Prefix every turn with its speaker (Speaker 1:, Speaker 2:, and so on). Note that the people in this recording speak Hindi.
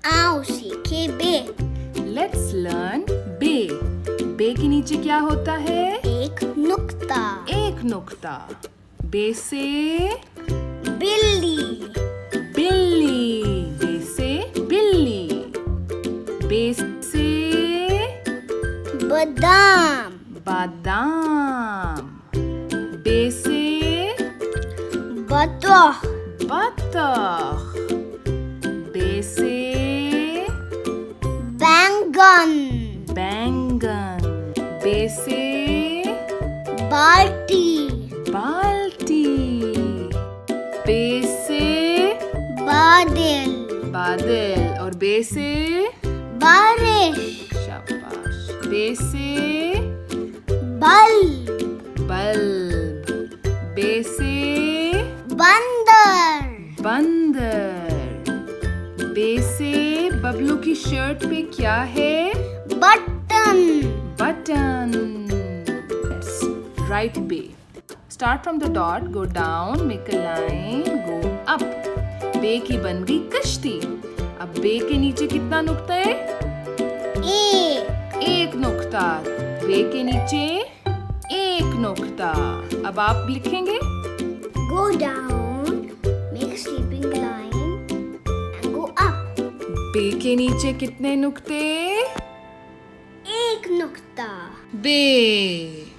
Speaker 1: आओ सीखे बे।
Speaker 2: लेट्स लर्न बे। बे के नीचे क्या होता है?
Speaker 1: एक नुक्ता।
Speaker 2: एक नुक्ता। बे से
Speaker 1: बिल्ली।
Speaker 2: बिल्ली। बे से बिल्ली। बे से
Speaker 1: बादाम।
Speaker 2: बादाम। बे से
Speaker 1: बतख।
Speaker 2: बतख। बे से
Speaker 1: बैंगन।
Speaker 2: बैंगन। बे से
Speaker 1: बाल्टी।
Speaker 2: बाल्टी। बे से
Speaker 1: बादल।
Speaker 2: बादल। और बे से
Speaker 1: बारिश।
Speaker 2: शाबाश। बे से
Speaker 1: बल्ब।
Speaker 2: बल्ब। बे से
Speaker 1: बंदर।
Speaker 2: बंदर। बे से बबलू की शर्ट पे क्या है?
Speaker 1: Button.
Speaker 2: Button. Write B. Start from the dot, go down, make a line, go up. बे की बन गई कश्ती। अब बे के नीचे कितना नुक्ता है? एक नुक्ता। बे के नीचे एक नुक्ता। अब आप लिखेंगे
Speaker 1: Go down, make a sleeping line and go up.
Speaker 2: बे के नीचे कितने नुक्ते?
Speaker 1: एक नुक्ता।
Speaker 2: बे।